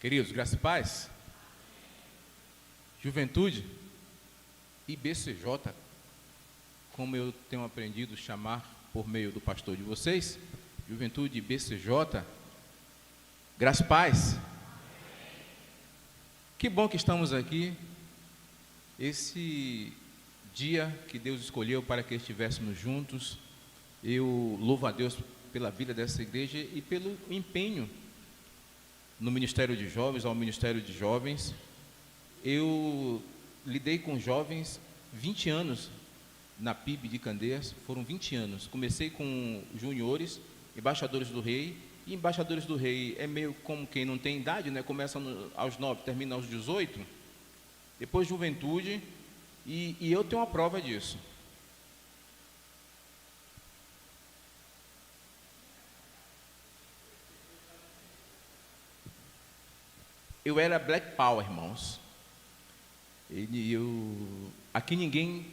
Queridos, graça e paz, juventude, IBCJ, como eu tenho aprendido a chamar por meio do pastor de vocês, juventude IBCJ, graça e paz. Que bom que estamos aqui, esse dia que Deus escolheu para que estivéssemos juntos. Eu louvo a Deus pela vida dessa igreja e pelo empenho no Ministério de Jovens, ao Ministério de Jovens. Eu lidei com jovens 20 anos na PIB de Candeias, foram 20 anos. Comecei com juniores, embaixadores do rei, e embaixadores do rei é meio como quem não tem idade, né? Começa aos 9, termina aos 18, depois juventude, e eu tenho uma prova disso. Eu era Black Power, irmãos. Aqui ninguém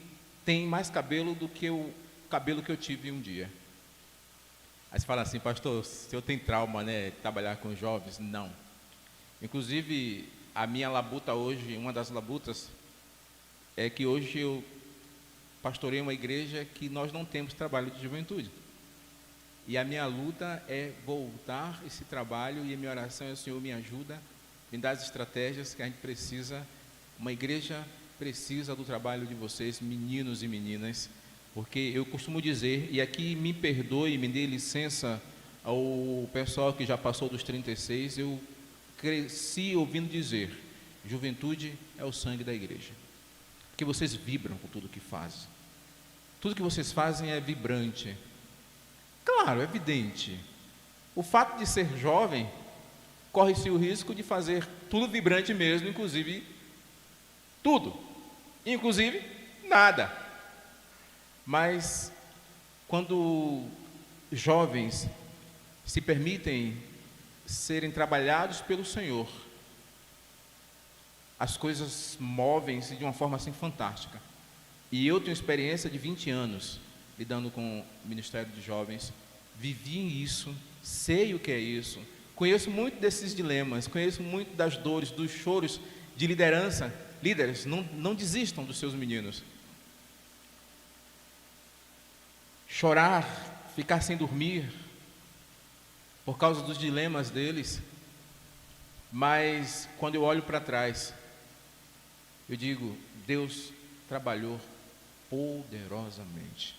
tem mais cabelo do que o cabelo que eu tive um dia. Aí você fala assim, pastor, se eu tenho trauma, né, de trabalhar com jovens? Não. Inclusive, a minha labuta hoje, uma das labutas, é que hoje eu pastorei uma igreja que nós não temos trabalho de juventude. E a minha luta é voltar esse trabalho, e a minha oração é: o Senhor me ajuda, me dá as estratégias que a gente precisa. Uma igreja precisa do trabalho de vocês, meninos e meninas, porque eu costumo dizer, e aqui me perdoe, me dê licença ao pessoal que já passou dos 36, eu cresci ouvindo dizer: juventude é o sangue da igreja, porque vocês vibram com tudo que fazem, tudo que vocês fazem é vibrante. Claro, é evidente, o fato de ser jovem, corre-se o risco de fazer tudo vibrante mesmo, inclusive tudo, inclusive nada. Mas quando jovens se permitem serem trabalhados pelo Senhor, as coisas movem-se de uma forma assim fantástica. E eu tenho experiência de 20 anos lidando com o Ministério de Jovens, vivi isso, sei o que é isso, conheço muito desses dilemas, conheço muito das dores, dos choros de liderança. Líderes, não desistam dos seus meninos. Chorar, ficar sem dormir, por causa dos dilemas deles. Mas, quando eu olho para trás, eu digo: Deus trabalhou poderosamente.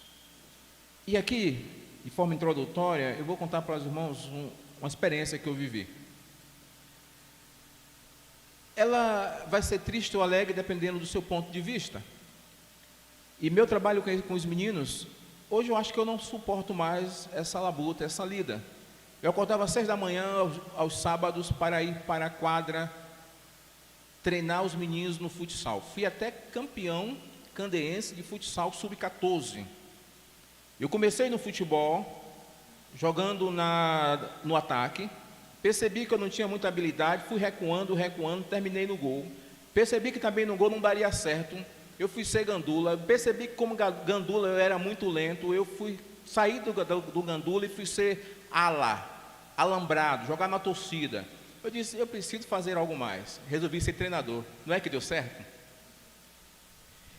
E aqui, de forma introdutória, eu vou contar para os irmãos uma experiência que eu vivi. Ela vai ser triste ou alegre dependendo do seu ponto de vista. E meu trabalho com os meninos, hoje eu acho que eu não suporto mais essa labuta, essa lida. Eu acordava às 6 da manhã aos sábados para ir para a quadra treinar os meninos no futsal. Fui até campeão candeense de futsal sub-14. Eu comecei no futebol, jogando no ataque. Percebi que eu não tinha muita habilidade, fui recuando, terminei no gol. Percebi que também no gol não daria certo, eu fui ser gandula. Percebi que como gandula eu era muito lento, eu saí do gandula e fui ser alambrado, jogar na torcida. Eu disse: eu preciso fazer algo mais. Resolvi ser treinador. Não é que deu certo?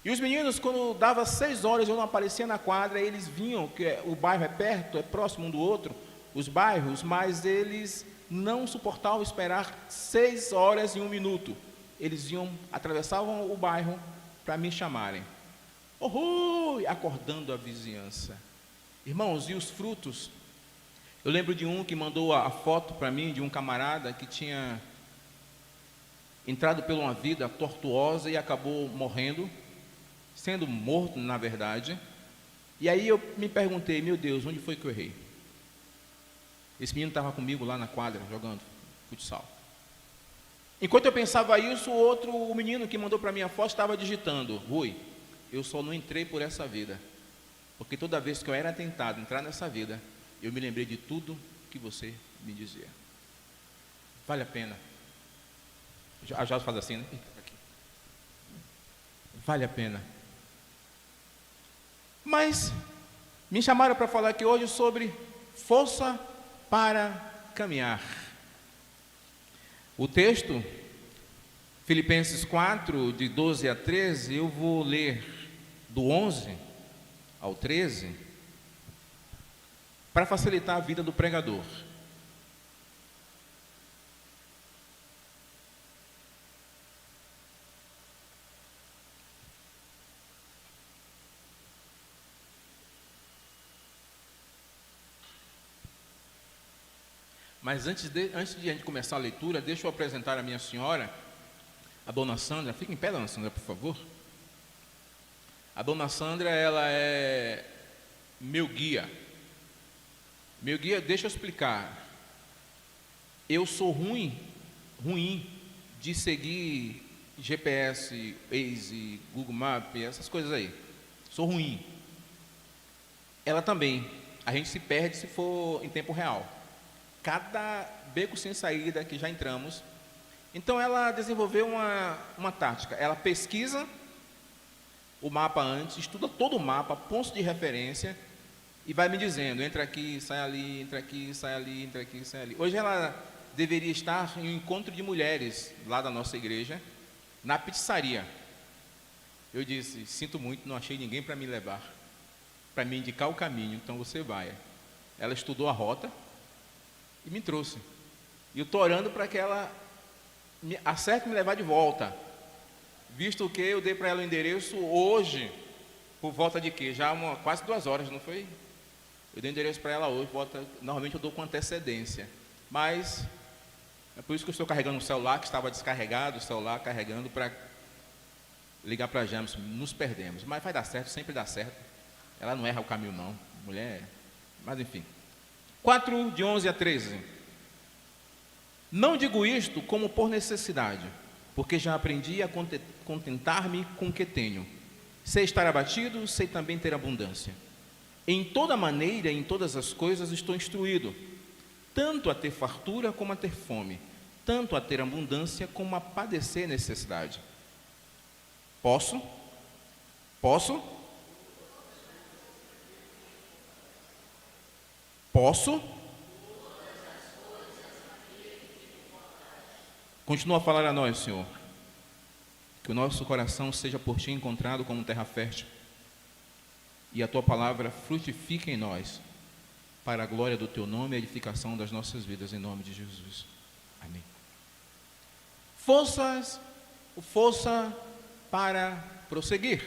E os meninos, quando dava 6 horas, eu não aparecia na quadra, eles vinham, que o bairro é perto, é próximo um do outro, os bairros, mas eles não suportavam esperar 6 horas e 1 minuto. Eles atravessavam o bairro para me chamarem. Acordando a vizinhança. Irmãos, e os frutos? Eu lembro de um que mandou a foto para mim, de um camarada que tinha entrado por uma vida tortuosa e acabou morrendo, sendo morto, na verdade. E aí eu me perguntei: meu Deus, onde foi que eu errei? Esse menino estava comigo lá na quadra, jogando futsal. Enquanto eu pensava isso, o menino que mandou para mim a foto estava digitando: Rui, eu só não entrei por essa vida, porque toda vez que eu era tentado entrar nessa vida, eu me lembrei de tudo que você me dizia. Vale a pena. Já faz assim, né? Vale a pena. Mas me chamaram para falar aqui hoje sobre força para caminhar. O texto, Filipenses 4, de 12 a 13, eu vou ler do 11 ao 13, para facilitar a vida do pregador. Mas antes de a gente começar a leitura, deixa eu apresentar a minha senhora, a dona Sandra. Fique em pé, dona Sandra, por favor. A dona Sandra, ela é meu guia. Meu guia, deixa eu explicar. Eu sou ruim de seguir GPS, Waze, Google Maps, essas coisas aí. Sou ruim. Ela também. A gente se perde se for em tempo real. Cada beco sem saída que já entramos. Então ela desenvolveu uma tática. Ela pesquisa o mapa antes, estuda todo o mapa, pontos de referência, e vai me dizendo, entra aqui, sai ali, entra aqui, sai ali, entra aqui, sai ali. Hoje ela deveria estar em um encontro de mulheres lá da nossa igreja, na pizzaria. Eu disse, sinto muito, não achei ninguém para me levar, para me indicar o caminho, então você vai. Ela estudou a rota e me trouxe. E eu estou orando para que ela acerte me levar de volta. Visto que eu dei para ela o endereço hoje, por volta de quê? Já quase 2 horas, não foi? Eu dei o endereço para ela hoje, normalmente eu dou com antecedência. Mas, é por isso que eu estou carregando o celular, que estava descarregado, o celular carregando para ligar para a James. Nos perdemos, mas vai dar certo, sempre dá certo. Ela não erra o caminho não, mulher, mas enfim. 4, de 11 a 13. Não digo isto como por necessidade, porque já aprendi a contentar-me com o que tenho. Sei estar abatido, sei também ter abundância. Em toda maneira, em todas as coisas estou instruído, tanto a ter fartura como a ter fome, tanto a ter abundância como a padecer necessidade. Posso? Continua a falar a nós, Senhor, que o nosso coração seja por Ti encontrado como terra fértil, e a Tua palavra frutifique em nós, para a glória do Teu nome e a edificação das nossas vidas, em nome de Jesus. Amém. Força para prosseguir.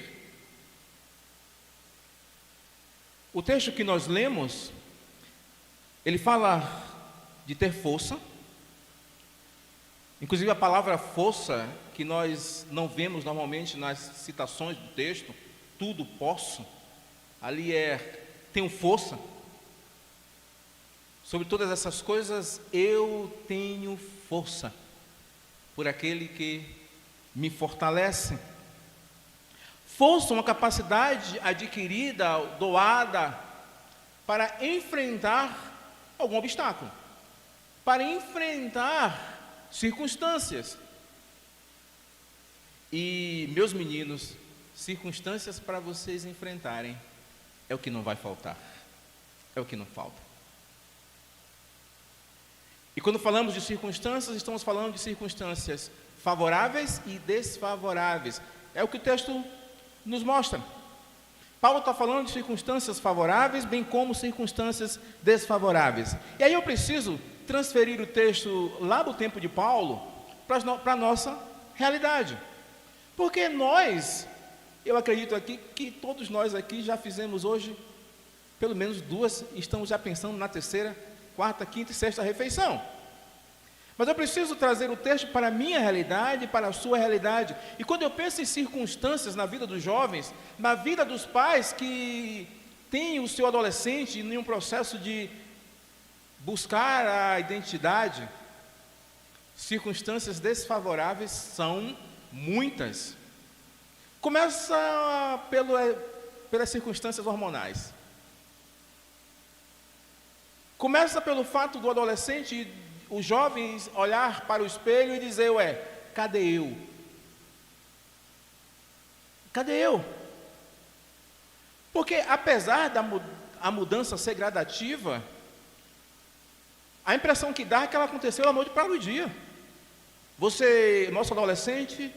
O texto que nós lemos, ele fala de ter força. Inclusive a palavra força, que nós não vemos normalmente nas citações do texto, tudo posso, ali tenho força. Sobre todas essas coisas, eu tenho força, por aquele que me fortalece. Força, uma capacidade adquirida, doada, para enfrentar algum obstáculo, para enfrentar circunstâncias. E, meus meninos, circunstâncias para vocês enfrentarem é o que não vai faltar, é o que não falta. E quando falamos de circunstâncias, estamos falando de circunstâncias favoráveis e desfavoráveis. É o que o texto nos mostra. Paulo está falando de circunstâncias favoráveis, bem como circunstâncias desfavoráveis. E aí eu preciso transferir o texto lá do tempo de Paulo para a nossa realidade. Porque eu acredito aqui que todos nós aqui já fizemos hoje, pelo menos 2, estamos já pensando na 3ª, 4ª, 5ª e 6ª refeição. Mas eu preciso trazer o texto para a minha realidade, para a sua realidade. E quando eu penso em circunstâncias na vida dos jovens, na vida dos pais que têm o seu adolescente em um processo de buscar a identidade, circunstâncias desfavoráveis são muitas. Começa pelas circunstâncias hormonais. Começa pelo fato do adolescente, os jovens, olhar para o espelho e dizer, cadê eu? Cadê eu? Porque apesar da mudança ser gradativa, a impressão que dá é que ela aconteceu da noite para o dia. Nosso adolescente,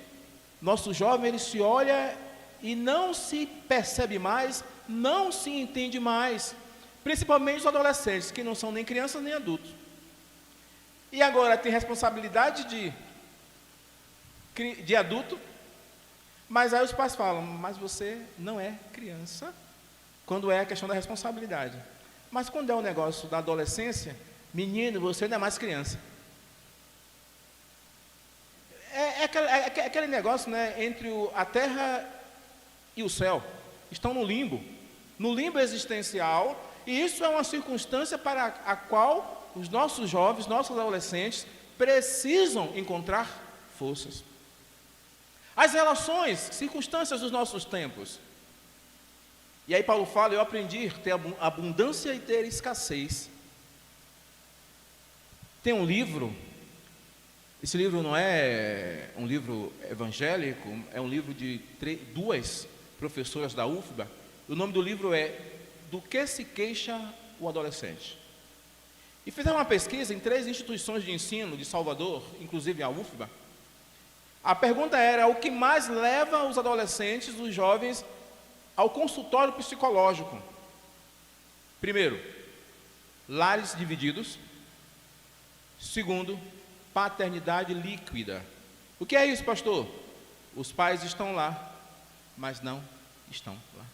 nosso jovem, ele se olha e não se percebe mais, não se entende mais, principalmente os adolescentes, que não são nem crianças nem adultos. E agora tem responsabilidade de adulto, mas aí os pais falam, mas você não é criança, quando é a questão da responsabilidade. Mas quando é o negócio da adolescência, menino, você não é mais criança. É aquele negócio, né, entre a terra e o céu. Estão no limbo existencial, e isso é uma circunstância para a qual os nossos jovens, nossos adolescentes, precisam encontrar forças. As relações, circunstâncias dos nossos tempos. E aí Paulo fala, eu aprendi a ter abundância e ter escassez. Tem um livro, esse livro não é um livro evangélico, é um livro de duas professoras da UFBA. O nome do livro é Do que se queixa o adolescente? E fizeram uma pesquisa em 3 instituições de ensino de Salvador, inclusive a UFBA. A pergunta era, o que mais leva os adolescentes, os jovens, ao consultório psicológico? Primeiro, lares divididos. Segundo, paternidade líquida. O que é isso, pastor? Os pais estão lá, mas não estão lá.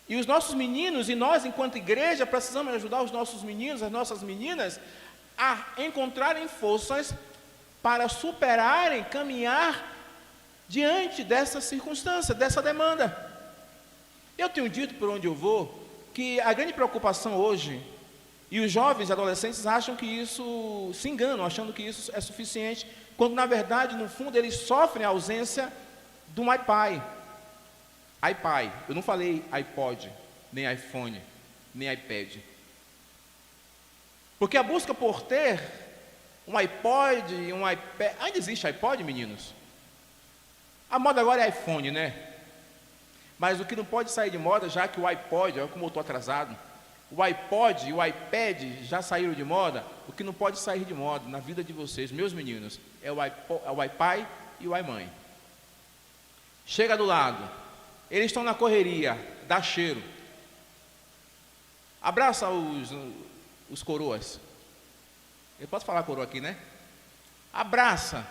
E os nossos meninos, e nós, enquanto igreja, precisamos ajudar os nossos meninos, as nossas meninas, a encontrarem forças para superarem, caminhar diante dessa circunstância, dessa demanda. Eu tenho dito por onde eu vou, que a grande preocupação hoje, e os jovens e adolescentes acham que isso, se enganam, achando que isso é suficiente, quando na verdade, no fundo, eles sofrem a ausência do iPad. Eu não falei iPod, nem iPhone, nem iPad. Porque a busca por ter um iPod, um iPad... Ainda existe iPod, meninos? A moda agora é iPhone, né? Mas o que não pode sair de moda, já que o iPod, olha como eu estou atrasado, o iPod e o iPad já saíram de moda, o que não pode sair de moda na vida de vocês, meus meninos, é o iPad e o iMãe. Chega do lado, eles estão na correria, dá cheiro. Abraça os coroas. Eu posso falar coroa aqui, né? Abraça.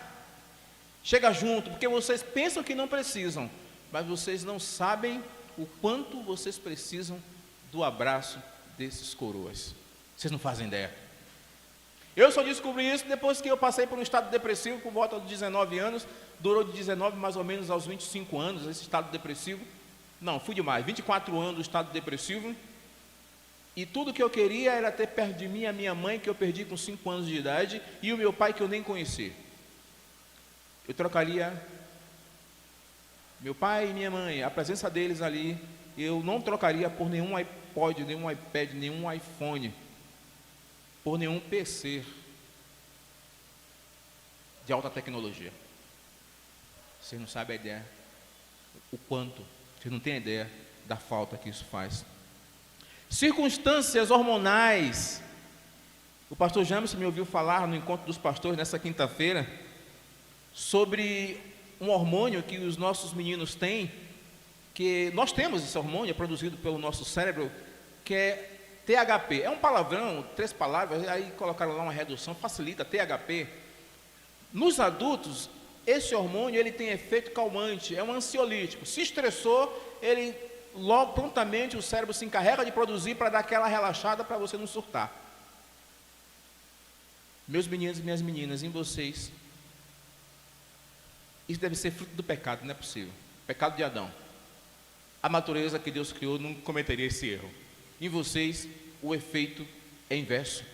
Chega junto, porque vocês pensam que não precisam, mas vocês não sabem o quanto vocês precisam do abraço desses coroas. Vocês não fazem ideia. Eu só descobri isso depois que eu passei por um estado depressivo por volta de 19 anos, durou de 19 mais ou menos aos 25 anos, esse estado depressivo. Não, fui demais, 24 anos do estado depressivo, e tudo que eu queria era ter perto de mim a minha mãe, que eu perdi com 5 anos de idade, e o meu pai, que eu nem conheci. Eu trocaria meu pai e minha mãe, a presença deles ali, eu não trocaria por nenhum iPod, nenhum iPad, nenhum iPhone, por nenhum PC de alta tecnologia. Vocês não sabem a ideia, o quanto, vocês não têm a ideia da falta que isso faz. Circunstâncias hormonais. O pastor James me ouviu falar no encontro dos pastores nessa quinta-feira sobre um hormônio que os nossos meninos têm, que nós temos esse hormônio, é produzido pelo nosso cérebro, que é THP. É um palavrão, 3 palavras, aí colocaram lá uma redução, facilita, THP. Nos adultos, esse hormônio ele tem efeito calmante, é um ansiolítico. Se estressou, ele logo, prontamente, o cérebro se encarrega de produzir para dar aquela relaxada para você não surtar. Meus meninos e minhas meninas, em vocês, isso deve ser fruto do pecado, não é possível. Pecado de Adão. A natureza que Deus criou não cometeria esse erro. Em vocês, o efeito é inverso.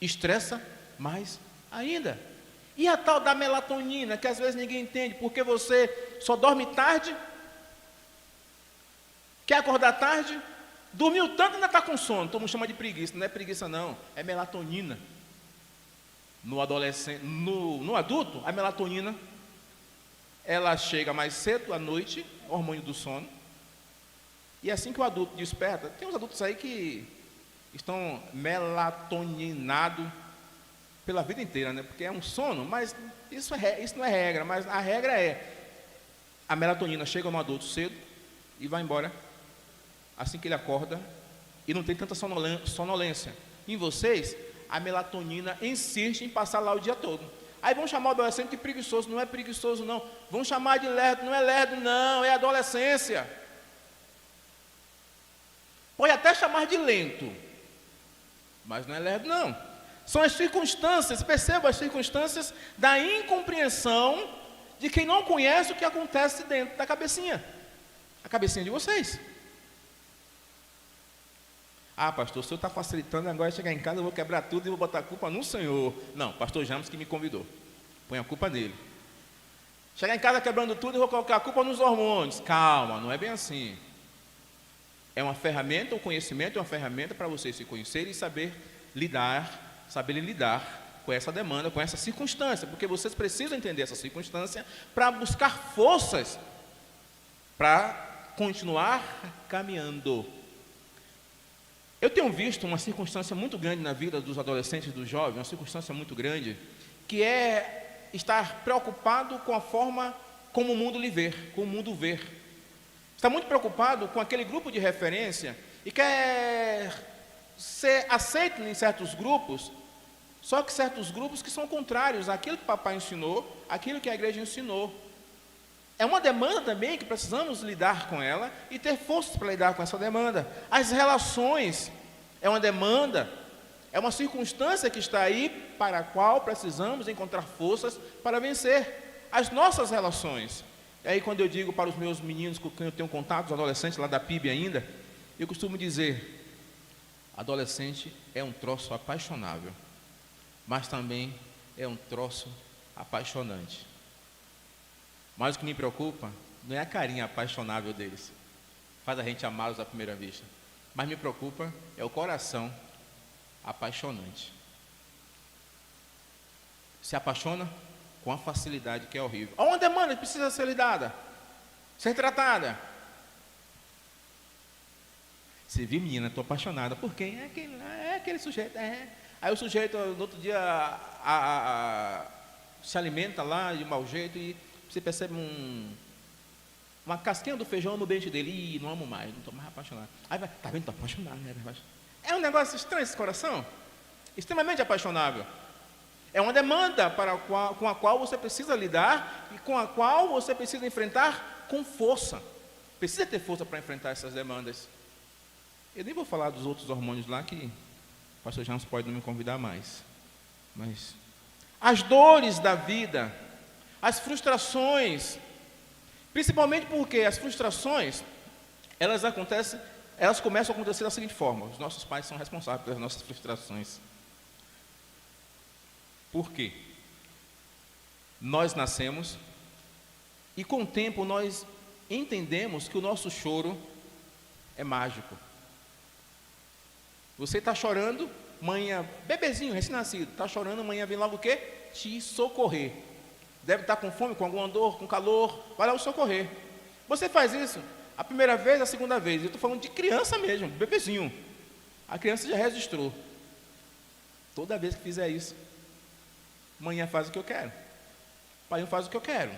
Estressa mais ainda. E a tal da melatonina, que às vezes ninguém entende, porque você só dorme tarde, quer acordar tarde, dormiu tanto e ainda está com sono. Todo mundo chama de preguiça, não é preguiça não, é melatonina. No adolescente, no adulto, a melatonina, ela chega mais cedo à noite, hormônio do sono, e assim que o adulto desperta, tem uns adultos aí que estão melatoninados pela vida inteira, né? Porque é um sono, mas isso não é regra, mas a regra é a melatonina chega no adulto cedo e vai embora assim que ele acorda e não tem tanta sonolência. Em vocês, a melatonina insiste em passar lá o dia todo. Aí vão chamar o adolescente de preguiçoso. Não é preguiçoso, não. Vão chamar de lerdo. Não é lerdo, não. É adolescência. Pode até chamar de lento, mas não é lerdo, não. São as circunstâncias, perceba as circunstâncias da incompreensão de quem não conhece o que acontece dentro da cabecinha. A cabecinha de vocês. Ah, pastor, o senhor está facilitando, agora chegar em casa eu vou quebrar tudo e vou botar a culpa no Senhor. Não, pastor James que me convidou. Põe a culpa nele. Chegar em casa quebrando tudo e vou colocar a culpa nos hormônios. Calma, não é bem assim. É uma ferramenta, o conhecimento é uma ferramenta para vocês se conhecerem e saberem lidar com essa demanda, com essa circunstância, porque vocês precisam entender essa circunstância para buscar forças para continuar caminhando. Eu tenho visto uma circunstância muito grande na vida dos adolescentes e dos jovens, uma circunstância muito grande, que é estar preocupado com a forma como o mundo lhe vê, como o mundo vê. Está muito preocupado com aquele grupo de referência e quer ser aceito em certos grupos, só que certos grupos que são contrários àquilo que o papai ensinou, àquilo que a igreja ensinou. É uma demanda também que precisamos lidar com ela e ter forças para lidar com essa demanda. As relações é uma demanda, é uma circunstância que está aí para a qual precisamos encontrar forças para vencer. As nossas relações. E aí quando eu digo para os meus meninos com quem eu tenho contato, os adolescentes lá da PIB ainda, eu costumo dizer, adolescente é um troço apaixonável, mas também é um troço apaixonante. Mas o que me preocupa não é a carinha apaixonável deles, faz a gente amá-los à primeira vista, mas me preocupa é o coração apaixonante. Se apaixona com a facilidade que é horrível. Há uma demanda que precisa ser lidada, ser tratada. Você viu, menina, estou apaixonada. Por quem? É aquele sujeito. Aí o sujeito, no outro dia, se alimenta lá de mau jeito e você percebe uma casquinha do feijão no dente dele. Ih, não amo mais, não estou mais apaixonado. Aí vai, tá vendo, estou apaixonado, né? É um negócio estranho esse coração, extremamente apaixonável. É uma demanda com a qual você precisa lidar e com a qual você precisa enfrentar com força. Precisa ter força para enfrentar essas demandas. Eu nem vou falar dos outros hormônios lá, que o pastor James pode não me convidar mais. Mas as dores da vida, as frustrações, principalmente porque as frustrações, elas começam a acontecer da seguinte forma: os nossos pais são responsáveis pelas nossas frustrações. Por quê? Nós nascemos e com o tempo nós entendemos que o nosso choro é mágico. Você está chorando, manhã, bebezinho, recém-nascido, está chorando, amanhã vem logo o quê? Te socorrer. Deve estar com fome, com alguma dor, com calor, vai lá o socorrer. Você faz isso a primeira vez, a segunda vez. Eu estou falando de criança mesmo, bebezinho. A criança já registrou. Toda vez que fizer isso, manhã faz o que eu quero, pai faz o que eu quero,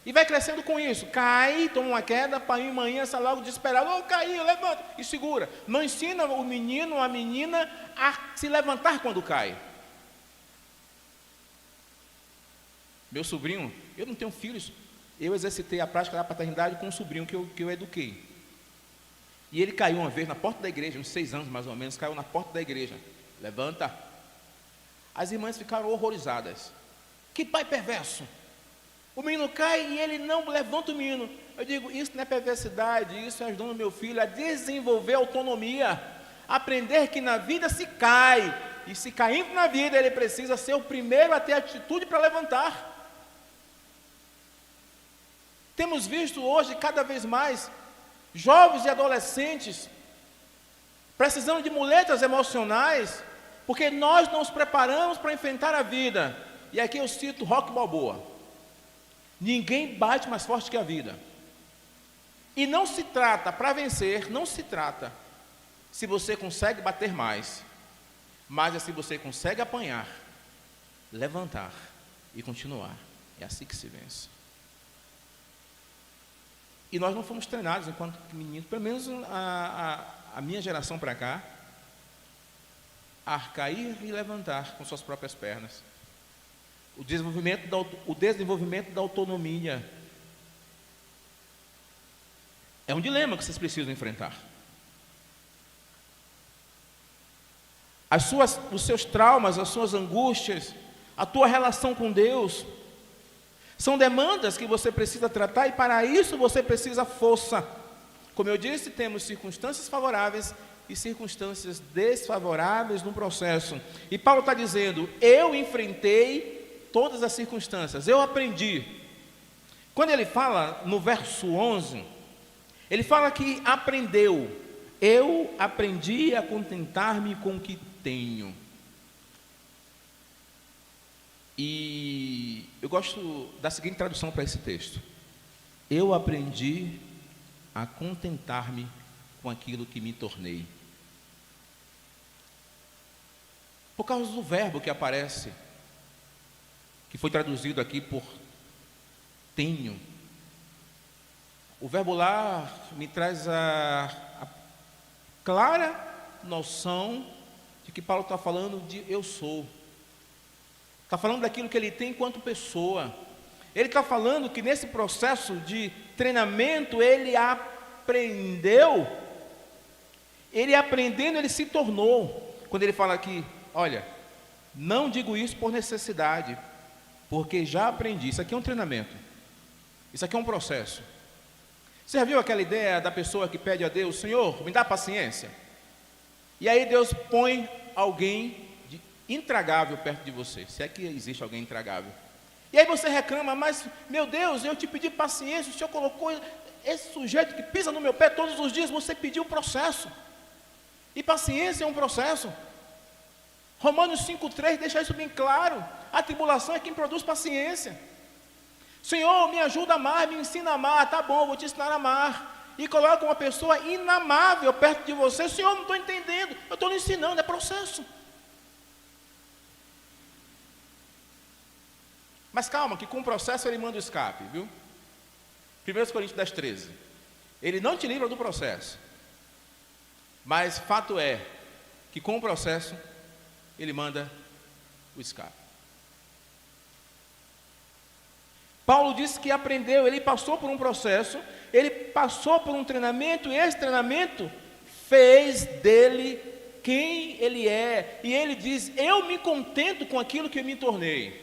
e vai crescendo com isso, cai, toma uma queda, pai e manhã sai logo desesperado, caiu, levanta, e segura. Não ensina o menino ou a menina a se levantar quando cai. Meu sobrinho, eu não tenho filhos, eu exercitei a prática da paternidade com um sobrinho que eu eduquei, e ele caiu uma vez na porta da igreja, uns 6 anos mais ou menos, caiu na porta da igreja, levanta. As irmãs ficaram horrorizadas. Que pai perverso! O menino cai e ele não levanta o menino. Eu digo, isso não é perversidade, isso é ajudando meu filho a desenvolver autonomia, aprender que na vida se cai, e se caindo na vida ele precisa ser o primeiro a ter atitude para levantar. Temos visto hoje cada vez mais jovens e adolescentes precisando de muletas emocionais, porque nós nos preparamos para enfrentar a vida. E aqui eu cito Rocky Balboa: ninguém bate mais forte que a vida. E não se trata, para vencer, não se trata se você consegue bater mais, mas é se você consegue apanhar levantar e continuar. É assim que se vence. E nós não fomos treinados enquanto meninos, pelo menos a minha geração para cá, a cair e levantar com suas próprias pernas. O desenvolvimento da autonomia é um dilema que vocês precisam enfrentar. Os seus traumas, as suas angústias, a tua relação com Deus, são demandas que você precisa tratar, e para isso você precisa força. Como eu disse, temos circunstâncias favoráveis e circunstâncias desfavoráveis no processo. E Paulo está dizendo: eu enfrentei todas as circunstâncias, eu aprendi. Quando ele fala no verso 11, ele fala que aprendeu. Eu aprendi a contentar-me com o que tenho. E eu gosto da seguinte tradução para esse texto: eu aprendi a contentar-me com aquilo que me tornei. Por causa do verbo que aparece, que foi traduzido aqui por tenho. O verbo lá me traz a clara noção de que Paulo está falando de eu sou. Está falando daquilo que ele tem enquanto pessoa. Ele está falando que nesse processo de treinamento, ele aprendeu. Ele aprendendo, ele se tornou. Quando ele fala aqui, olha, não digo isso por necessidade, porque já aprendi. Isso aqui é um treinamento. Isso aqui é um processo. Você já viu aquela ideia da pessoa que pede a Deus: Senhor, me dá paciência? E aí Deus põe alguém intragável perto de você, se é que existe alguém intragável. E aí você reclama: mas meu Deus, eu te pedi paciência, o Senhor colocou esse sujeito que pisa no meu pé todos os dias. Você pediu o processo, e paciência é um processo. Romanos 5,3 deixa isso bem claro: a tribulação é quem produz paciência. Senhor, me ajuda a amar, me ensina a amar. Tá bom, vou te ensinar a amar. E coloca uma pessoa inamável perto de você: Senhor, não estou entendendo, eu estou lhe ensinando, é processo. Mas calma, que com o processo ele manda o escape, viu? 1 Coríntios 10,13. Ele não te livra do processo, mas fato é que com o processo ele manda o escape. Paulo disse que aprendeu, ele passou por um processo, ele passou por um treinamento, e esse treinamento fez dele quem ele é. E ele diz: eu me contento com aquilo que eu me tornei.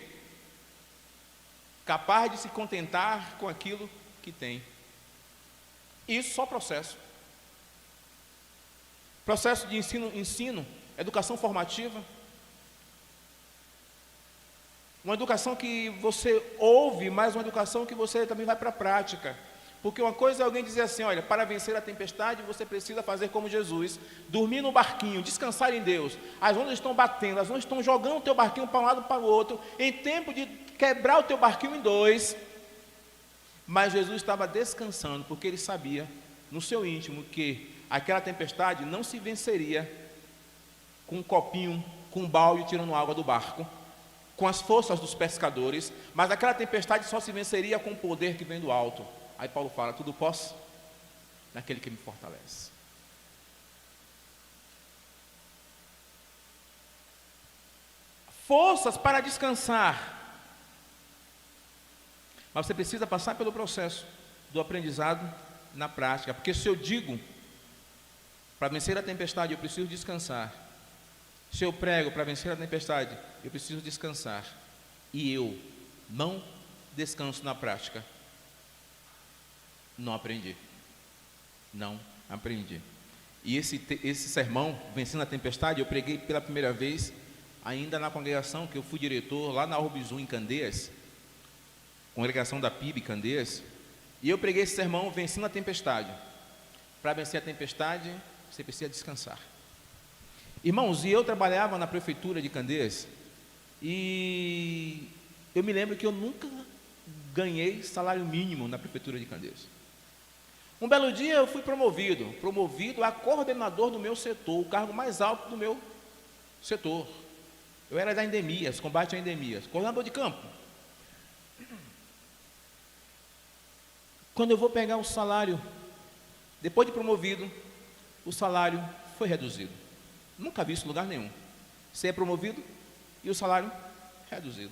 Capaz de se contentar com aquilo que tem. Isso só processo. Processo de ensino, educação formativa. Uma educação que você ouve, mas uma educação que você também vai para a prática. Porque uma coisa é alguém dizer assim: olha, para vencer a tempestade você precisa fazer como Jesus, dormir no barquinho, descansar em Deus. As ondas estão batendo, as ondas estão jogando o teu barquinho para um lado para o outro, em tempo de quebrar o teu barquinho em dois. Mas Jesus estava descansando, porque ele sabia no seu íntimo que aquela tempestade não se venceria com um copinho, com um balde tirando água do barco, com as forças dos pescadores, mas aquela tempestade só se venceria com o poder que vem do alto. Aí Paulo fala: tudo posso naquele que me fortalece. Forças para descansar. Mas você precisa passar pelo processo do aprendizado na prática. Porque se eu digo, para vencer a tempestade eu preciso descansar. Se eu prego, para vencer a tempestade eu preciso descansar, e eu não descanso na prática, não aprendi. Não aprendi. E esse sermão, Vencendo a Tempestade, eu preguei pela primeira vez ainda na congregação que eu fui diretor, lá na Urbizu, em Candeias, congregação da PIB Candeias. E eu preguei esse sermão, Vencendo a Tempestade. Para vencer a tempestade, você precisa descansar. Irmãos, e eu trabalhava na prefeitura de Candeias, e eu me lembro que eu nunca ganhei salário mínimo na prefeitura de Candeias. Um belo dia eu fui promovido a coordenador do meu setor, o cargo mais alto do meu setor. Eu era da endemias, combate a endemias, coordenador de campo. Quando eu vou pegar o salário, depois de promovido, o salário foi reduzido. Nunca vi isso em lugar nenhum. Você é promovido e o salário reduzido.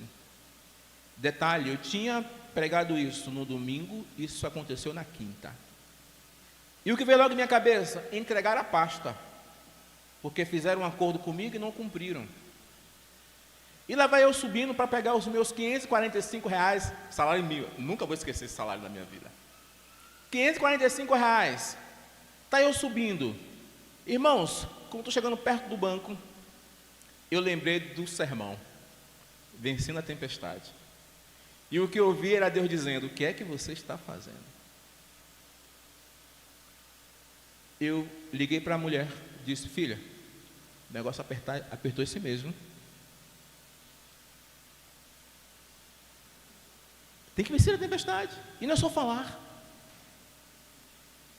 Detalhe, eu tinha pregado isso no domingo, isso aconteceu na quinta. E o que veio logo na minha cabeça? Entregar a pasta. Porque fizeram um acordo comigo e não cumpriram. E lá vai eu subindo para pegar os meus R$ 545, salário mil. Nunca vou esquecer esse salário na minha vida. R$ 545. Está eu subindo. Irmãos, como estou chegando perto do banco, eu lembrei do sermão, vencendo a tempestade. E o que eu ouvi era Deus dizendo: o que é que você está fazendo? Eu liguei para a mulher, disse: filha, o negócio apertou esse mesmo. Tem que vencer a tempestade, e não é só falar.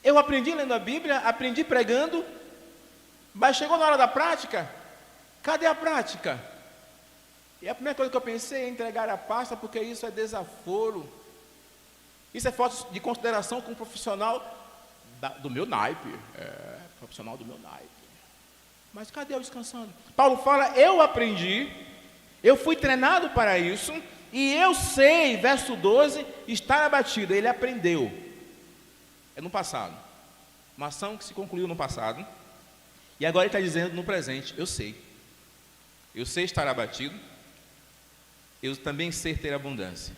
Eu aprendi lendo a Bíblia, aprendi pregando, mas chegou na hora da prática, cadê a prática? E a primeira coisa que eu pensei é entregar a pasta, porque isso é desaforo, isso é falta de consideração com um profissional do meu naipe, profissional do meu naipe. Mas cadê eu descansando? Paulo fala: eu aprendi, eu fui treinado para isso, e eu sei, verso 12, estar abatido. Ele aprendeu, é no passado, uma ação que se concluiu no passado, e agora ele está dizendo no presente: eu sei estar abatido, eu também sei ter abundância.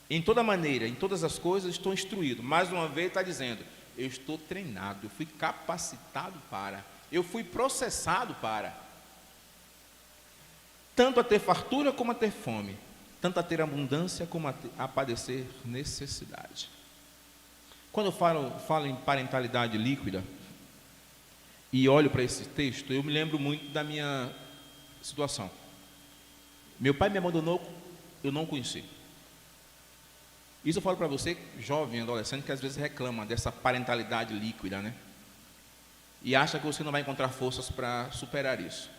Em toda maneira, em todas as coisas estou instruído. Mais uma vez está dizendo: eu estou treinado, eu fui capacitado para, eu fui processado para, tanto a ter fartura como a ter fome, tanto a ter abundância como a padecer necessidade. Quando eu falo em parentalidade líquida e olho para esse texto, eu me lembro muito da minha situação. Meu pai me abandonou, eu não conheci. Isso eu falo para você, jovem, adolescente, que às vezes reclama dessa parentalidade líquida, né? E acha que você não vai encontrar forças para superar isso.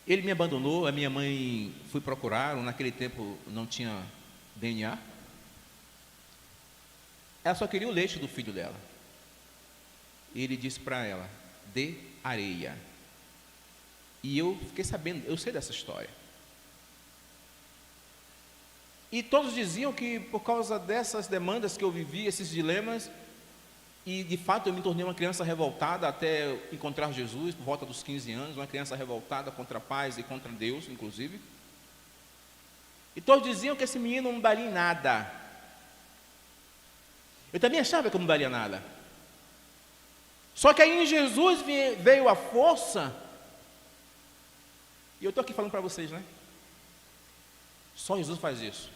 Ele me abandonou, a minha mãe foi procurar, naquele tempo não tinha DNA. Ela só queria o leite do filho dela. Ele disse para ela: dê areia. E eu fiquei sabendo, eu sei dessa história. E todos diziam que por causa dessas demandas que eu vivi, esses dilemas, e de fato eu me tornei uma criança revoltada até encontrar Jesus, por volta dos 15 anos, uma criança revoltada contra pais e contra Deus, inclusive. E todos diziam que esse menino não daria em nada. Eu também achava que eu não daria nada. Só que aí em Jesus veio a força. E eu estou aqui falando para vocês, né? Só Jesus faz isso.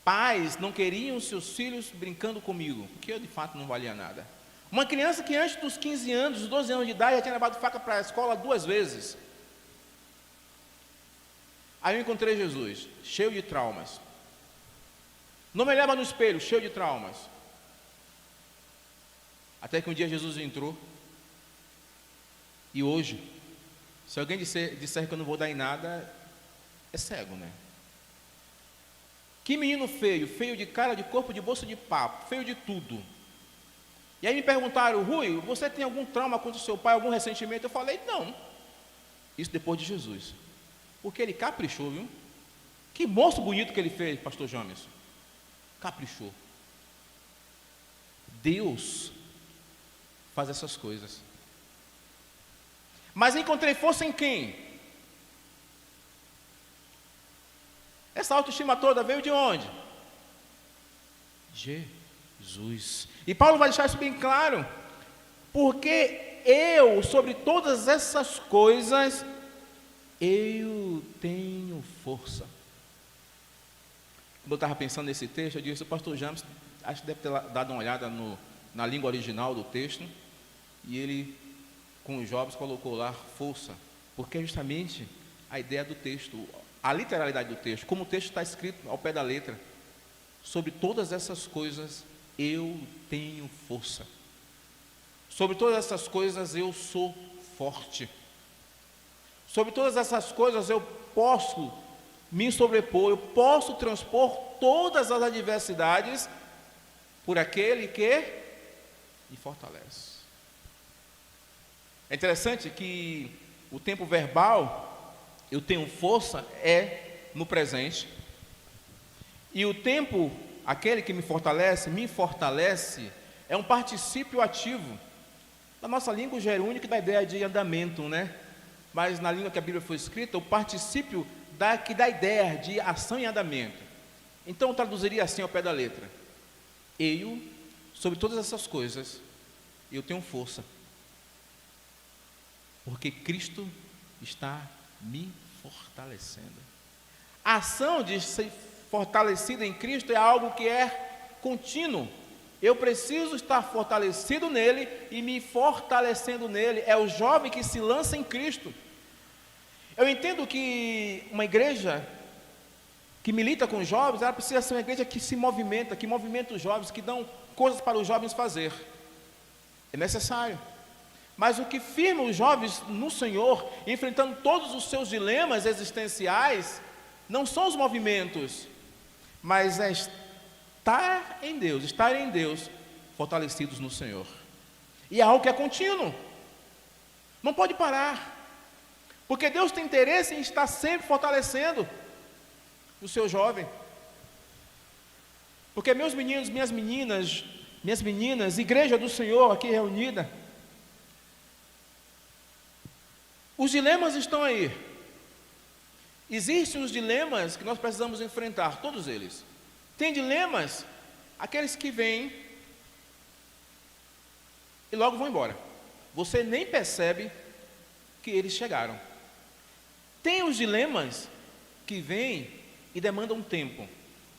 Pais não queriam seus filhos brincando comigo, porque eu de fato não valia nada. Uma criança que antes dos 15 anos, dos 12 anos de idade, já tinha levado faca para a escola 2 vezes. Aí eu encontrei Jesus, cheio de traumas. Não me olhava no espelho, cheio de traumas. Até que um dia Jesus entrou. E hoje, se alguém disser que eu não vou dar em nada, é cego, né? Que menino feio, feio de cara, de corpo, de bolsa, de papo, feio de tudo. E aí me perguntaram: Rui, você tem algum trauma contra o seu pai, algum ressentimento? Eu falei: não. Isso depois de Jesus. Porque ele caprichou, viu? Que moço bonito que ele fez, pastor James. Caprichou. Deus faz essas coisas. Mas encontrei força em quem? Essa autoestima toda veio de onde? Jesus. E Paulo vai deixar isso bem claro. Porque eu, sobre todas essas coisas, eu tenho força. Quando eu estava pensando nesse texto, eu disse: o pastor James, acho que deve ter dado uma olhada na língua original do texto. E ele, com os jovens, colocou lá força. Porque é justamente a ideia do texto, a literalidade do texto, como o texto está escrito ao pé da letra. Sobre todas essas coisas eu tenho força. Sobre todas essas coisas eu sou forte. Sobre todas essas coisas eu posso me sobrepor, eu posso transpor todas as adversidades por aquele que me fortalece. É interessante que o tempo verbal, eu tenho força, é no presente. E o tempo, aquele que me fortalece, é um particípio ativo. Na nossa língua, o gerúndio que dá a ideia de andamento, né? Mas na língua que a Bíblia foi escrita, o particípio que dá a ideia de ação e andamento. Então, eu traduziria assim ao pé da letra: eu, sobre todas essas coisas, eu tenho força, porque Cristo está me fortalecendo. A ação de ser fortalecido em Cristo é algo que é contínuo. Eu preciso estar fortalecido nele e me fortalecendo nele. É o jovem que se lança em Cristo. Eu entendo que uma igreja que milita com os jovens, ela precisa ser uma igreja que se movimenta, que movimenta os jovens, que dão coisas para os jovens fazer. É necessário. Mas o que firma os jovens no Senhor, enfrentando todos os seus dilemas existenciais, não são os movimentos, mas é estar em Deus, fortalecidos no Senhor. E é algo que é contínuo, não pode parar, porque Deus tem interesse em estar sempre fortalecendo o seu jovem. Porque meus meninos, minhas meninas, igreja do Senhor aqui reunida, os dilemas estão aí. Existem os dilemas que nós precisamos enfrentar, todos eles. Tem dilemas, aqueles que vêm e logo vão embora. Você nem percebe que eles chegaram. Tem os dilemas que vêm e demandam tempo.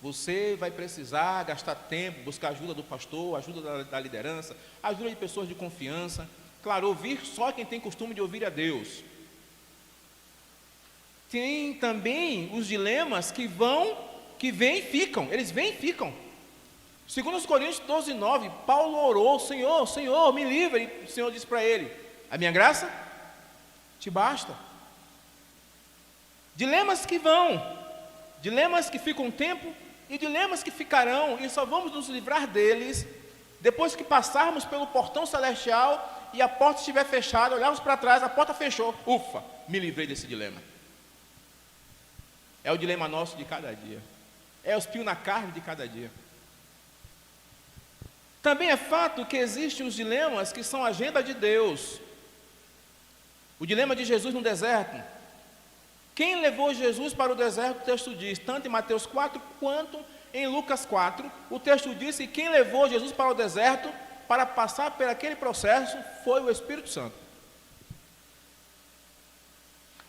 Você vai precisar gastar tempo, buscar ajuda do pastor, ajuda da liderança, ajuda de pessoas de confiança. Claro, ouvir só quem tem costume de ouvir a Deus. Tem também os dilemas que vêm e ficam. Eles vêm e ficam. Segundo os Coríntios 12:9, Paulo orou: Senhor, me livre. E o Senhor disse para ele: a minha graça te basta. Dilemas que vão, dilemas que ficam um tempo e dilemas que ficarão, e só vamos nos livrar deles depois que passarmos pelo portão celestial e a porta estiver fechada, olharmos para trás, a porta fechou, ufa, me livrei desse dilema. É o dilema nosso de cada dia, é o espinho na carne de cada dia. Também é fato que existem os dilemas que são a agenda de Deus. O dilema de Jesus no deserto. Quem levou Jesus para o deserto, o texto diz, tanto em Mateus 4 quanto em Lucas 4, o texto diz que quem levou Jesus para o deserto para passar por aquele processo foi o Espírito Santo.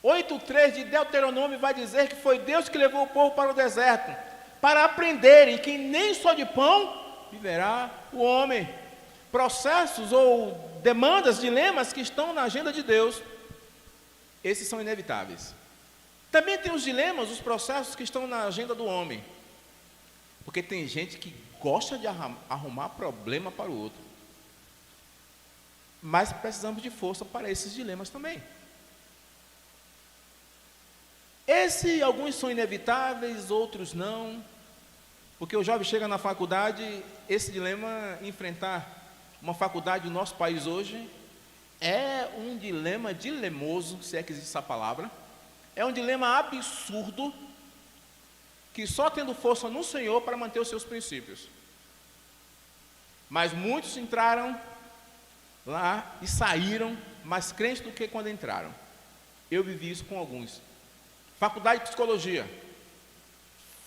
8:3 de Deuteronômio vai dizer que foi Deus que levou o povo para o deserto, para aprenderem que nem só de pão viverá o homem. Processos ou demandas, dilemas que estão na agenda de Deus, esses são inevitáveis. Também tem os dilemas, os processos que estão na agenda do homem, porque tem gente que gosta de arrumar problema para o outro, mas precisamos de força para esses dilemas também. Alguns são inevitáveis, outros não, porque o jovem chega na faculdade, esse dilema, enfrentar uma faculdade do nosso país hoje, é um dilema dilemoso, se é que existe essa palavra, é um dilema absurdo, que só tendo força no Senhor para manter os seus princípios. Mas muitos entraram lá e saíram mais crentes do que quando entraram. Eu vivi isso com alguns. Faculdade de Psicologia,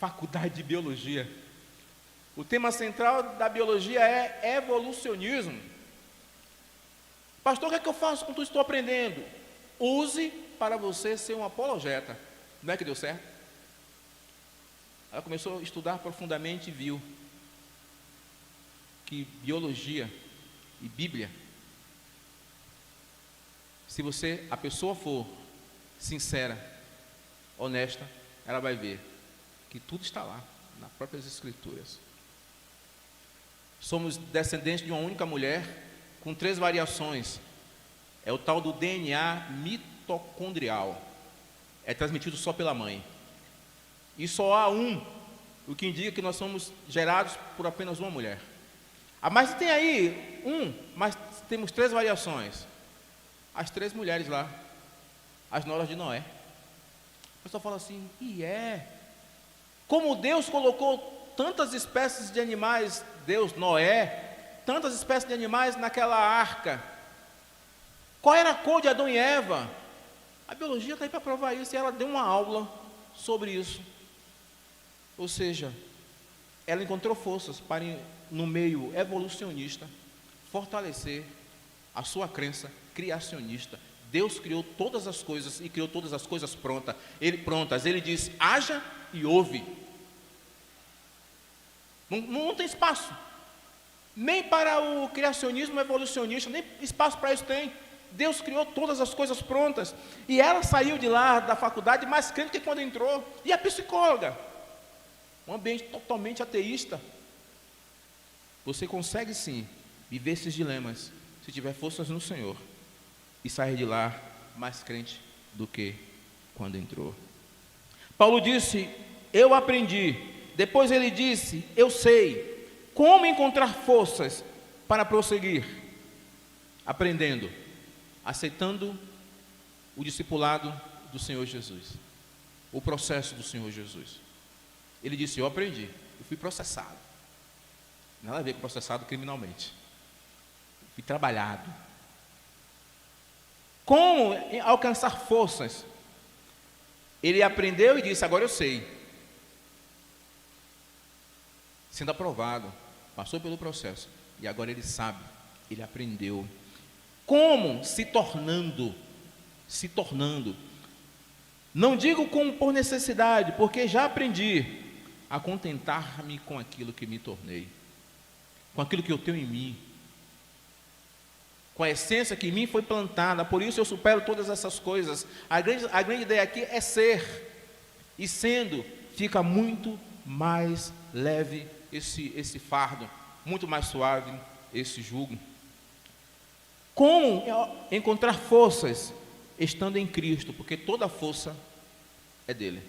Faculdade de Biologia. O tema central da biologia é evolucionismo. Pastor, o que é que eu faço com tudo que estou aprendendo? Use para você ser um apologeta. Não é que deu certo? Ela começou a estudar profundamente e viu que biologia e Bíblia, se a pessoa for sincera, honesta, ela vai ver que tudo está lá, nas próprias Escrituras. Somos descendentes de uma única mulher, com 3 variações. É o tal do DNA mitocondrial. É transmitido só pela mãe. E só há um, o que indica que nós somos gerados por apenas uma mulher. Mas tem aí mas temos 3 variações. As 3 mulheres lá, as noras de Noé. O pessoal fala assim, como Deus colocou tantas espécies de animais, Noé, tantas espécies de animais naquela arca. Qual era a cor de Adão e Eva? A biologia está aí para provar isso, e ela deu uma aula sobre isso. Ou seja, ela encontrou forças para, no meio evolucionista, fortalecer a sua crença criacionista. Deus criou todas as coisas e criou todas as coisas prontas. Ele diz, haja e ouve. Não tem espaço. Nem para o criacionismo evolucionista, nem espaço para isso tem. Deus criou todas as coisas prontas. E ela saiu de lá, da faculdade, mais crente que quando entrou. E a psicóloga? Um ambiente totalmente ateísta. Você consegue sim viver esses dilemas, se tiver forças no Senhor, e sair de lá mais crente do que quando entrou. Paulo disse, eu aprendi. Depois ele disse, eu sei como encontrar forças para prosseguir, aprendendo, aceitando o discipulado do Senhor Jesus, o processo do Senhor Jesus. Ele disse, eu aprendi, eu fui processado, nada a ver com processado criminalmente, fui trabalhado. Como alcançar forças? Ele aprendeu e disse, agora eu sei. Sendo aprovado, passou pelo processo, e agora ele sabe, ele aprendeu. Como? Se tornando. Não digo como por necessidade, porque já aprendi a contentar-me com aquilo que me tornei, com aquilo que eu tenho em mim, com a essência que em mim foi plantada. Por isso eu supero todas essas coisas. A grande ideia aqui é ser, e sendo, fica muito mais leve esse fardo, muito mais suave esse jugo. Como encontrar forças? Estando em Cristo, porque toda a força é dele.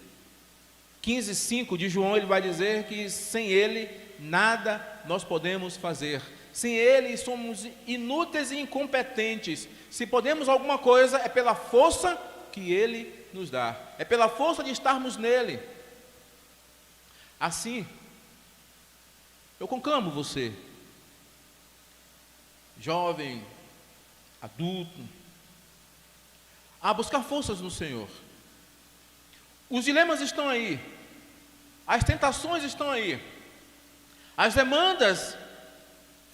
15:5 de João, ele vai dizer que sem ele nada nós podemos fazer. Sem ele somos inúteis e incompetentes. Se podemos alguma coisa, é pela força que ele nos dá, é pela força de estarmos nele. Assim, eu conclamo você, jovem, adulto, a buscar forças no Senhor. Os dilemas estão aí, as tentações estão aí, as demandas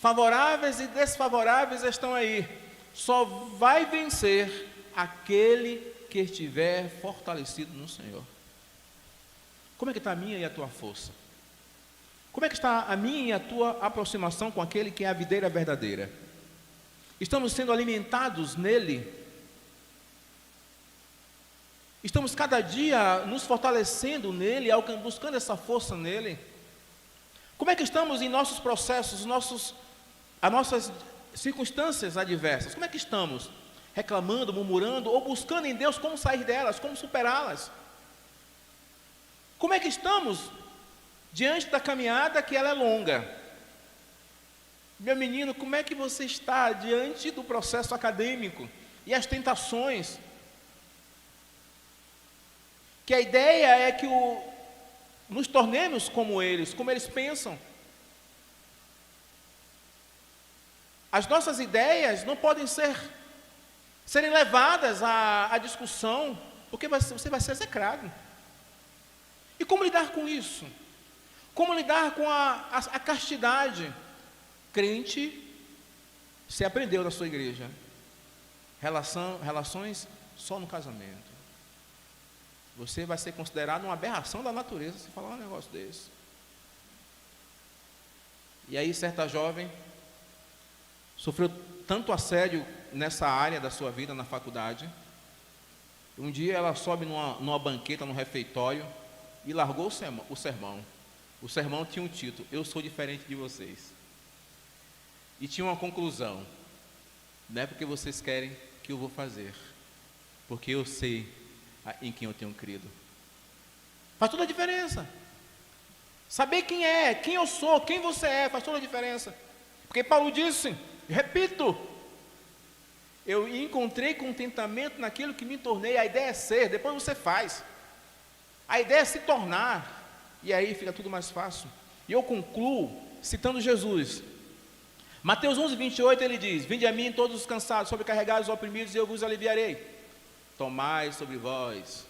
favoráveis e desfavoráveis estão aí. Só vai vencer aquele que estiver fortalecido no Senhor. Como é que está a minha e a tua força? Como é que está a minha e a tua aproximação com aquele que é a videira verdadeira? Estamos sendo alimentados nele? Estamos cada dia nos fortalecendo nele, buscando essa força nele? Como é que estamos em nossos processos, as nossas circunstâncias adversas? Como é que estamos? Reclamando, murmurando, ou buscando em Deus como sair delas, como superá-las? Como é que estamos diante da caminhada, que ela é longa? Meu menino, como é que você está diante do processo acadêmico e as tentações? Que a ideia é que nos tornemos como eles pensam. As nossas ideias não podem serem levadas à discussão, porque você vai ser execrado. E como lidar com isso? Como lidar com a castidade? Crente, você aprendeu na sua igreja, relações só no casamento. Você vai ser considerado uma aberração da natureza se falar um negócio desse. E aí certa jovem sofreu tanto assédio nessa área da sua vida, na faculdade. Um dia ela sobe numa banqueta, no refeitório, e largou o sermão. O sermão tinha um título: Eu sou diferente de vocês. E tinha uma conclusão: não é porque vocês querem que eu vou fazer, porque eu sei em quem eu tenho crido. Faz toda a diferença. Saber quem é, quem eu sou, quem você é, faz toda a diferença. Porque Paulo disse, repito, eu encontrei contentamento naquilo que me tornei. A ideia é ser, depois você faz. A ideia é se tornar, e aí fica tudo mais fácil. E eu concluo citando Jesus. Mateus 11, 28, ele diz: vinde a mim todos os cansados, sobrecarregados, oprimidos, e eu vos aliviarei. Tomai sobre vós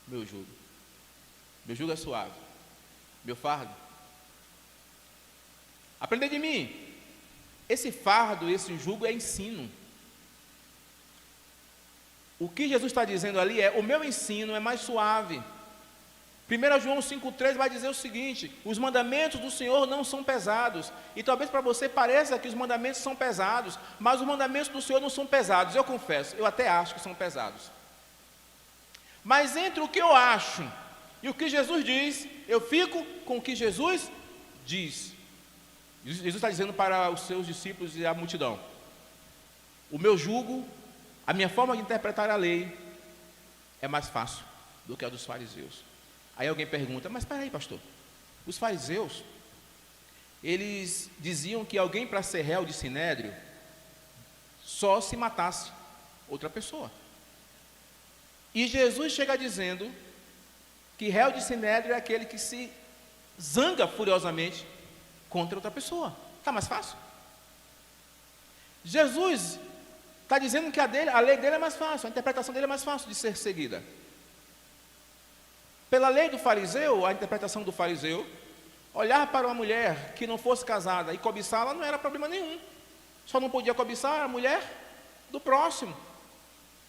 meu jugo. Meu jugo é suave, meu fardo. Aprendei de mim. Esse fardo, esse jugo é ensino. O que Jesus está dizendo ali é: o meu ensino é mais suave. 1 João 5,3 vai dizer o seguinte: os mandamentos do Senhor não são pesados. E talvez para você pareça que os mandamentos são pesados, mas os mandamentos do Senhor não são pesados. Eu confesso, eu até acho que são pesados. Mas entre o que eu acho e o que Jesus diz, eu fico com o que Jesus diz. Jesus está dizendo para os seus discípulos e a multidão: o meu jugo, a minha forma de interpretar a lei é mais fácil do que a dos fariseus. Aí alguém pergunta: mas espera aí, pastor, os fariseus, eles diziam que alguém para ser réu de sinédrio só se matasse outra pessoa. E Jesus chega dizendo que réu de sinédrio é aquele que se zanga furiosamente contra outra pessoa. Está mais fácil? Jesus está dizendo que a lei dele é mais fácil, a interpretação dele é mais fácil de ser seguida. Pela lei do fariseu, a interpretação do fariseu, olhar para uma mulher que não fosse casada e cobiçá-la não era problema nenhum. Só não podia cobiçar a mulher do próximo,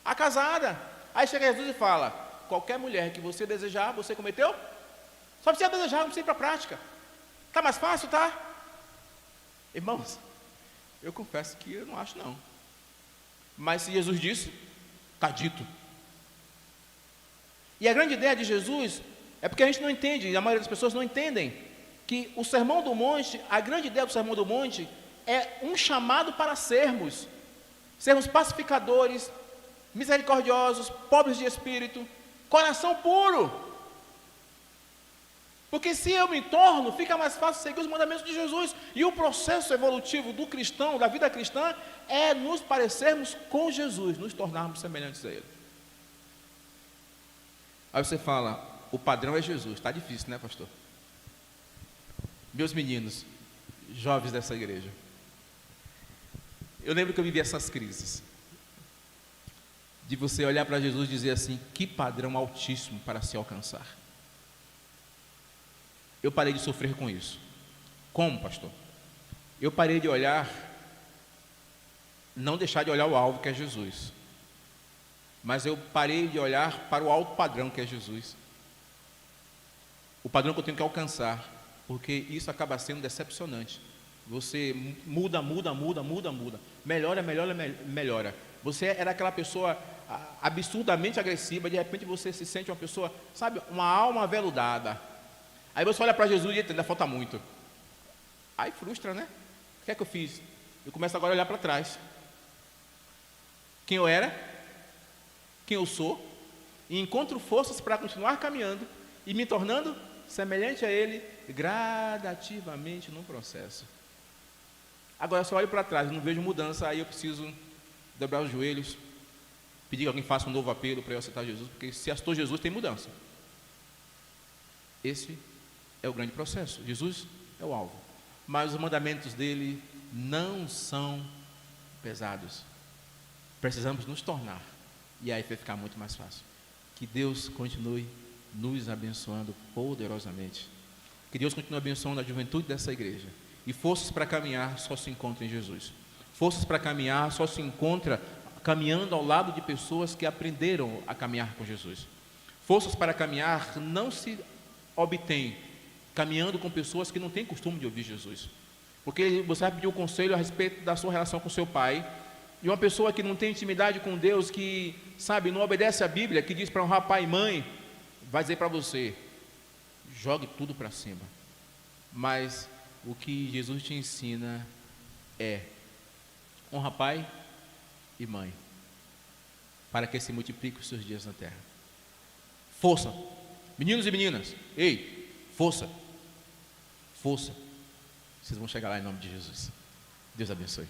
a casada. Aí chega Jesus e fala: qualquer mulher que você desejar, você cometeu? Só precisa desejar, não precisa ir para a prática. Está mais fácil, tá? Irmãos, eu confesso que eu não acho não. Mas se Jesus disse, está dito. E a grande ideia de Jesus é porque a gente não entende, a maioria das pessoas não entendem, que o Sermão do Monte, a grande ideia do Sermão do Monte é um chamado para sermos pacificadores, misericordiosos, pobres de espírito, coração puro. Porque se eu me torno, fica mais fácil seguir os mandamentos de Jesus. E o processo evolutivo do cristão, da vida cristã, é nos parecermos com Jesus, nos tornarmos semelhantes a Ele. Aí você fala: o padrão é Jesus. Está difícil, né, pastor? Meus meninos, jovens dessa igreja, eu lembro que eu vivi essas crises, de você olhar para Jesus e dizer assim: que padrão altíssimo para se alcançar. Eu parei de sofrer com isso. Como, pastor? Eu parei de olhar, não deixar de olhar o alvo, que é Jesus, mas eu parei de olhar para o alto padrão, que é Jesus, o padrão que eu tenho que alcançar, porque isso acaba sendo decepcionante. Você muda, melhora. Você era aquela pessoa absurdamente agressiva, de repente você se sente uma pessoa, sabe, uma alma aveludada. Aí você olha para Jesus e ainda falta muito. Aí frustra, né? O que é que eu fiz? Eu começo agora a olhar para trás. Quem eu era, quem eu sou, e encontro forças para continuar caminhando e me tornando semelhante a Ele gradativamente no processo. Agora, se eu olho para trás e não vejo mudança, aí eu preciso dobrar os joelhos, pedir que alguém faça um novo apelo para eu aceitar Jesus, porque se aceitou Jesus, tem mudança. Esse é o grande processo. Jesus é o alvo, mas os mandamentos dele não são pesados. Precisamos nos tornar, e aí vai ficar muito mais fácil. Que Deus continue nos abençoando poderosamente. Que Deus continue abençoando a juventude dessa igreja. E forças para caminhar só se encontram em Jesus. Forças para caminhar só se encontra caminhando ao lado de pessoas que aprenderam a caminhar com Jesus. Forças para caminhar não se obtém caminhando com pessoas que não têm costume de ouvir Jesus. Porque você vai pedir um conselho a respeito da sua relação com seu pai, e uma pessoa que não tem intimidade com Deus, que, sabe, não obedece a Bíblia, que diz para honrar pai e mãe, vai dizer para você: jogue tudo para cima. Mas o que Jesus te ensina é: honra pai e mãe. para que se multiplique os seus dias na terra. Força, meninos e meninas, ei, força, força, vocês vão chegar lá em nome de Jesus. Deus abençoe.